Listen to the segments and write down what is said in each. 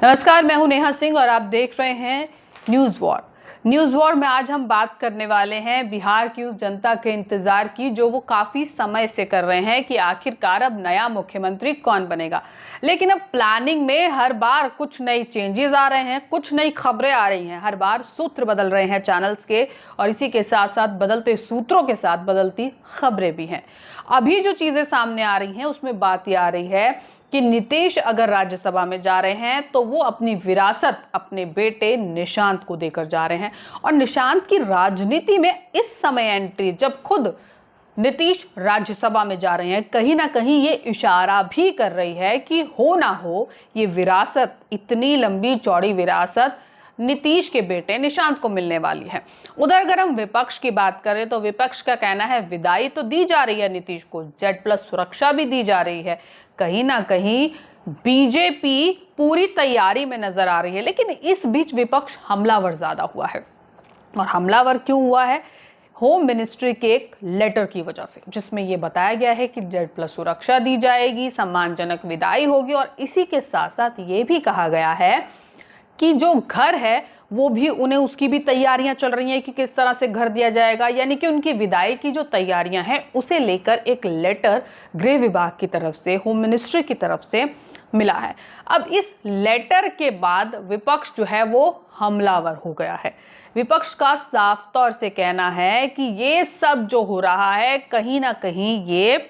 नमस्कार, मैं हूं नेहा सिंह और आप देख रहे हैं न्यूज़ वॉर। न्यूज़ वॉर में आज हम बात करने वाले हैं बिहार की उस जनता के इंतजार की जो वो काफी समय से कर रहे हैं कि आखिरकार अब नया मुख्यमंत्री कौन बनेगा। लेकिन अब प्लानिंग में हर बार कुछ नई चेंजेस आ रहे हैं, कुछ नई खबरें आ रही हैं, हर बार सूत्र बदल रहे हैं चैनल्स के, और इसी के साथ साथ बदलते सूत्रों के साथ बदलती खबरें भी हैं। अभी जो चीजें सामने आ रही हैं उसमें बात यह आ रही है कि नीतीश अगर राज्यसभा में जा रहे हैं तो वो अपनी विरासत अपने बेटे निशांत को देकर जा रहे हैं। और निशांत की राजनीति में इस समय एंट्री, जब खुद नीतीश राज्यसभा में जा रहे हैं, कहीं ना कहीं ये इशारा भी कर रही है कि हो ना हो ये विरासत, इतनी लंबी चौड़ी विरासत नीतीश के बेटे निशांत को मिलने वाली है। उधर अगर हम विपक्ष की बात करें तो विपक्ष का कहना है विदाई तो दी जा रही है नीतीश को, Z+ सुरक्षा भी दी जा रही है, कहीं ना कहीं बीजेपी पूरी तैयारी में नजर आ रही है। लेकिन इस बीच विपक्ष हमलावर ज्यादा हुआ है। और हमलावर क्यों हुआ है? होम मिनिस्ट्री के एक लेटर की वजह से, जिसमें यह बताया गया है कि Z+ सुरक्षा दी जाएगी, सम्मानजनक विदाई होगी, और इसी के साथ साथ ये भी कहा गया है कि जो घर है वो भी उन्हें, उसकी भी तैयारियां चल रही हैं कि किस तरह से घर दिया जाएगा। यानी कि उनकी विदाई की जो तैयारियां हैं उसे लेकर एक लेटर गृह विभाग की तरफ से, होम मिनिस्ट्री की तरफ से मिला है। अब इस लेटर के बाद विपक्ष जो है वो हमलावर हो गया है। विपक्ष का साफ तौर से कहना है कि ये सब जो हो रहा है कहीं ना कहीं ये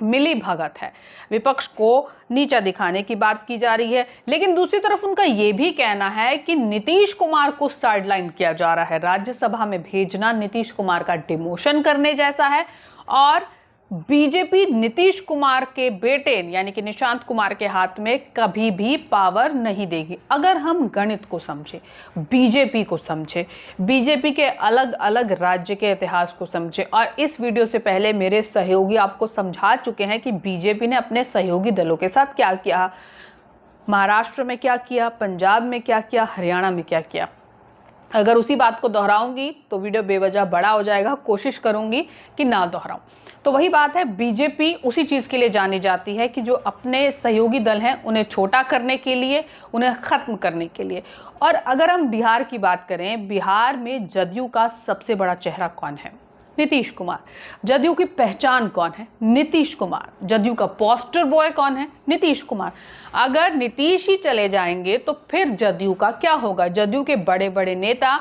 मिली भगत है, विपक्ष को नीचा दिखाने की बात की जा रही है। लेकिन दूसरी तरफ उनका यह भी कहना है कि नीतीश कुमार को साइडलाइन किया जा रहा है, राज्यसभा में भेजना नीतीश कुमार का डिमोशन करने जैसा है, और बीजेपी नीतीश कुमार के बेटे यानी कि निशांत कुमार के हाथ में कभी भी पावर नहीं देगी। अगर हम गणित को समझे, बीजेपी को समझे, बीजेपी के अलग अलग राज्य के इतिहास को समझे, और इस वीडियो से पहले मेरे सहयोगी आपको समझा चुके हैं कि बीजेपी ने अपने सहयोगी दलों के साथ क्या किया, महाराष्ट्र में क्या किया, पंजाब में क्या किया, हरियाणा में क्या किया। अगर उसी बात को दोहराऊंगी तो वीडियो बेवजह बड़ा हो जाएगा, कोशिश करूंगी कि ना दोहराऊं। तो वही बात है, बीजेपी उसी चीज़ के लिए जानी जाती है कि जो अपने सहयोगी दल हैं उन्हें छोटा करने के लिए, उन्हें ख़त्म करने के लिए। और अगर हम बिहार की बात करें, बिहार में जदयू का सबसे बड़ा चेहरा कौन है? नीतीश कुमार। जदयू की पहचान कौन है? नीतीश कुमार। जदयू का पोस्टर बॉय कौन है? नीतीश कुमार। अगर नीतीश ही चले जाएंगे तो फिर जदयू का क्या होगा? जदयू के बड़े बड़े नेता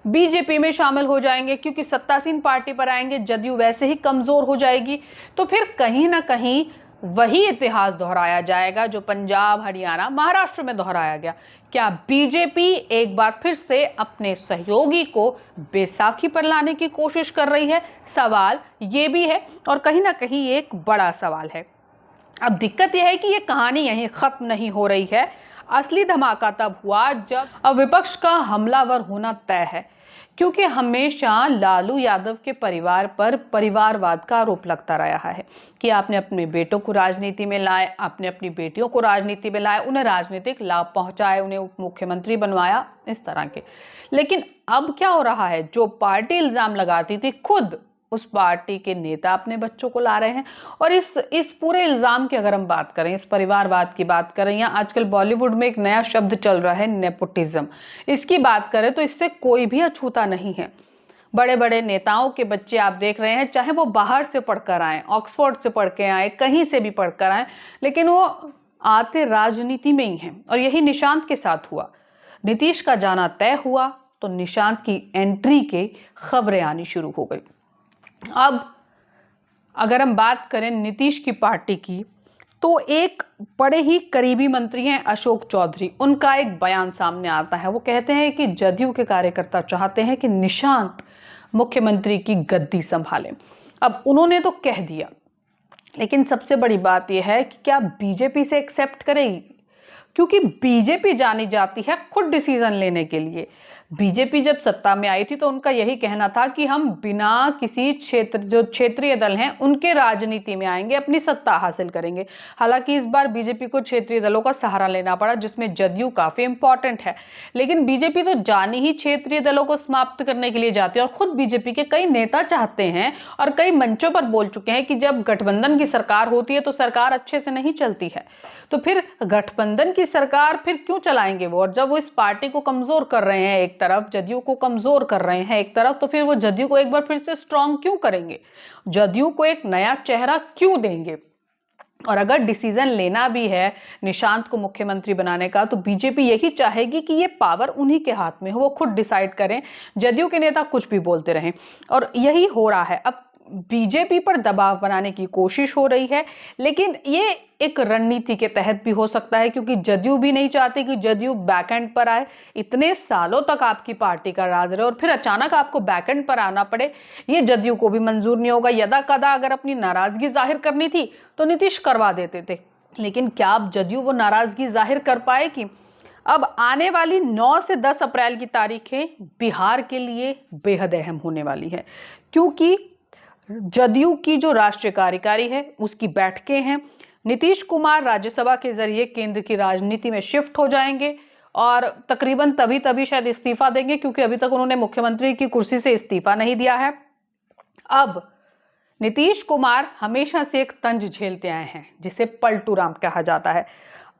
बीजेपी में शामिल हो जाएंगे, क्योंकि सत्तासीन पार्टी पर आएंगे, जदयू वैसे ही कमजोर हो जाएगी। तो फिर कहीं ना कहीं वही इतिहास दोहराया जाएगा जो पंजाब, हरियाणा, महाराष्ट्र में दोहराया गया। क्या बीजेपी एक बार फिर से अपने सहयोगी को बैसाखी पर लाने की कोशिश कर रही है? सवाल ये भी है, और कहीं ना कहीं एक बड़ा सवाल है। अब दिक्कत यह है कि ये कहानी यहीं खत्म नहीं हो रही है। असली धमाका तब हुआ जब अब विपक्ष का हमलावर होना तय है, क्योंकि हमेशा लालू यादव के परिवार पर परिवारवाद का आरोप लगता रहा है कि आपने अपने बेटों को राजनीति में लाए, आपने अपनी बेटियों को राजनीति में लाए, उन्हें राजनीतिक लाभ पहुंचाए, उन्हें उप मुख्यमंत्री बनवाया, इस तरह के। लेकिन अब क्या हो रहा है? जो पार्टी इल्जाम लगाती थी, खुद उस पार्टी के नेता अपने बच्चों को ला रहे हैं। और इस पूरे इल्जाम की अगर हम बात करें, इस परिवारवाद की बात करें, या आजकल बॉलीवुड में एक नया शब्द चल रहा है नेपोटिज्म, इसकी बात करें तो इससे कोई भी अछूता नहीं है। बड़े बड़े नेताओं के बच्चे आप देख रहे हैं, चाहे वो बाहर से पढ़कर आए, ऑक्सफोर्ड से पढ़ के आए, कहीं से भी पढ़कर आए, लेकिन वो आते राजनीति में ही हैं। और यही निशांत के साथ हुआ। नीतीश का जाना तय हुआ तो निशांत की एंट्री की खबरें आनी शुरू हो गई। अब अगर हम बात करें नीतीश की पार्टी की, तो एक बड़े ही करीबी मंत्री हैं अशोक चौधरी, उनका एक बयान सामने आता है। वो कहते हैं कि जदयू के कार्यकर्ता चाहते हैं कि निशांत मुख्यमंत्री की गद्दी संभालें। अब उन्होंने तो कह दिया, लेकिन सबसे बड़ी बात यह है कि क्या बीजेपी से एक्सेप्ट करेगी? क्योंकि बीजेपी जानी जाती है खुद डिसीजन लेने के लिए। बीजेपी जब सत्ता में आई थी तो उनका यही कहना था कि हम बिना किसी क्षेत्रीय दल हैं उनके राजनीति में आएंगे, अपनी सत्ता हासिल करेंगे। हालांकि इस बार बीजेपी को क्षेत्रीय दलों का सहारा लेना पड़ा, जिसमें जदयू काफी इंपॉर्टेंट है। लेकिन बीजेपी तो जानी ही क्षेत्रीय दलों को समाप्त करने के लिए जाती है, और खुद बीजेपी के कई नेता चाहते हैं और कई मंचों पर बोल चुके हैं कि जब गठबंधन की सरकार होती है तो सरकार अच्छे से नहीं चलती है, तो फिर गठबंधन की सरकार फिर क्यों चलाएंगे वो। और जब वो इस पार्टी को कमजोर कर रहे हैं एक तरफ, जदयू को कमजोर कर रहे हैं एक तरफ, तो फिर वो जदयू को एक बार फिर से स्ट्रांग क्यों करेंगे, जदयू को एक नया चेहरा क्यों देंगे। और अगर डिसीजन लेना भी है निशांत को मुख्यमंत्री बनाने का, तो बीजेपी यही चाहेगी कि ये पावर उन्हीं के हाथ में हो, वो खुद डिसाइड करें, जदयू के नेता कुछ भी बोलते रहें। और यही हो रहा है, अब बीजेपी पर दबाव बनाने की कोशिश हो रही है, लेकिन ये एक रणनीति के तहत भी हो सकता है, क्योंकि जदयू भी नहीं चाहती कि जदयू बैकएंड पर आए। इतने सालों तक आपकी पार्टी का राज रहे और फिर अचानक आपको बैकएंड पर आना पड़े, ये जदयू को भी मंजूर नहीं होगा। यदा कदा अगर अपनी नाराजगी जाहिर करनी थी तो नीतीश करवा देते थे, लेकिन क्या अब जदयू वो नाराजगी जाहिर कर पाएगी। अब आने वाली 9 से 10 अप्रैल की तारीखें बिहार के लिए बेहद अहम होने वाली है, क्योंकि जदयू की जो राष्ट्रीय कार्यकारी है उसकी बैठकें हैं। नीतीश कुमार राज्यसभा के जरिए केंद्र की राजनीति में शिफ्ट हो जाएंगे और तकरीबन तभी शायद इस्तीफा देंगे, क्योंकि अभी तक उन्होंने मुख्यमंत्री की कुर्सी से इस्तीफा नहीं दिया है। अब नीतीश कुमार हमेशा से एक तंज झेलते आए हैं जिसे पलटू राम कहा जाता है।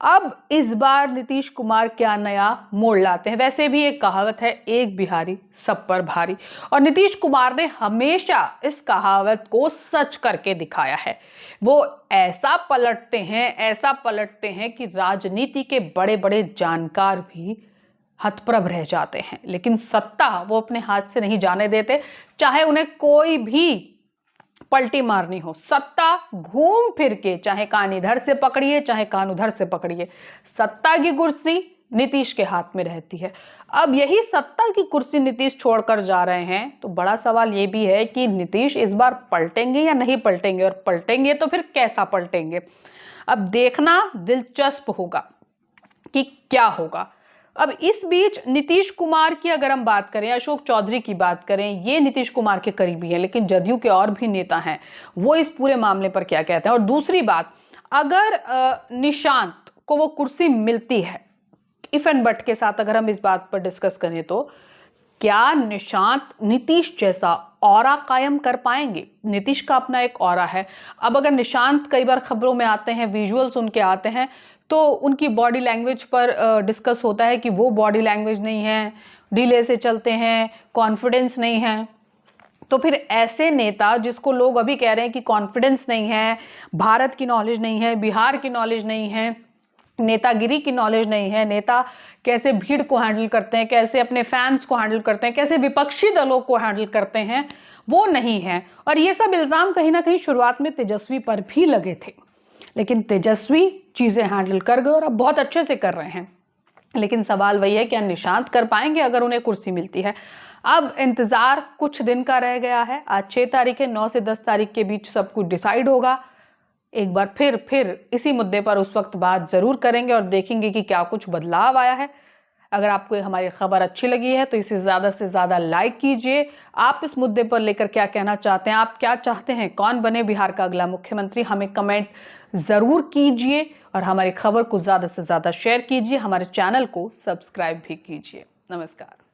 अब इस बार नीतीश कुमार क्या नया मोड़ लाते हैं। वैसे भी एक कहावत है, एक बिहारी सब पर भारी, और नीतीश कुमार ने हमेशा इस कहावत को सच करके दिखाया है। वो ऐसा पलटते हैं कि राजनीति के बड़े बड़े जानकार भी हतप्रभ रह जाते हैं, लेकिन सत्ता वो अपने हाथ से नहीं जाने देते, चाहे उन्हें कोई भी पलटी मारनी हो। सत्ता घूम फिर के, चाहे कान इधर से पकड़िए चाहे कान उधर से पकड़िए, सत्ता की कुर्सी नीतीश के हाथ में रहती है। अब यही सत्ता की कुर्सी नीतीश छोड़कर जा रहे हैं, तो बड़ा सवाल ये भी है कि नीतीश इस बार पलटेंगे या नहीं पलटेंगे, और पलटेंगे तो फिर कैसा पलटेंगे। अब देखना दिलचस्प होगा कि क्या होगा। अब इस बीच नीतीश कुमार की अगर हम बात करें, अशोक चौधरी की बात करें, ये नीतीश कुमार के करीबी हैं, लेकिन जदयू के और भी नेता हैं, वो इस पूरे मामले पर क्या कहते हैं। और दूसरी बात, अगर निशांत को वो कुर्सी मिलती है, इफ एंड बट के साथ अगर हम इस बात पर डिस्कस करें, तो क्या निशांत नीतीश जैसा ऑरा कायम कर पाएंगे। नीतीश का अपना एक ऑरा है। अब अगर निशांत कई बार खबरों में आते हैं, विजुअल्स उनके आते हैं, तो उनकी बॉडी लैंग्वेज पर डिस्कस होता है कि वो बॉडी लैंग्वेज नहीं है, ढीले से चलते हैं, कॉन्फिडेंस नहीं है। तो फिर ऐसे नेता जिसको लोग अभी कह रहे हैं कि कॉन्फिडेंस नहीं है, भारत की नॉलेज नहीं है, बिहार की नॉलेज नहीं है, नेतागिरी की नॉलेज नहीं है, नेता कैसे भीड़ को हैंडल करते हैं, कैसे अपने फैंस को हैंडल करते हैं, कैसे विपक्षी दलों को हैंडल करते हैं, वो नहीं है। और ये सब इल्जाम कहीं ना कहीं शुरुआत में तेजस्वी पर भी लगे थे, लेकिन तेजस्वी चीजें हैंडल कर गए और अब बहुत अच्छे से कर रहे हैं। लेकिन सवाल वही है, क्या निशांत कर पाएंगे अगर उन्हें कुर्सी मिलती है। अब इंतजार कुछ दिन का रह गया है। आज 6 तारीख है, 9 से 10 तारीख के बीच सब कुछ डिसाइड होगा। एक बार फिर इसी मुद्दे पर उस वक्त बात जरूर करेंगे और देखेंगे कि क्या कुछ बदलाव आया है। अगर आपको हमारी खबर अच्छी लगी है तो इसे ज़्यादा से ज़्यादा लाइक कीजिए। आप इस मुद्दे पर लेकर क्या कहना चाहते हैं, आप क्या चाहते हैं, कौन बने बिहार का अगला मुख्यमंत्री, हमें कमेंट ज़रूर कीजिए और हमारी खबर को ज़्यादा से ज़्यादा शेयर कीजिए। हमारे चैनल को सब्सक्राइब भी कीजिए। नमस्कार।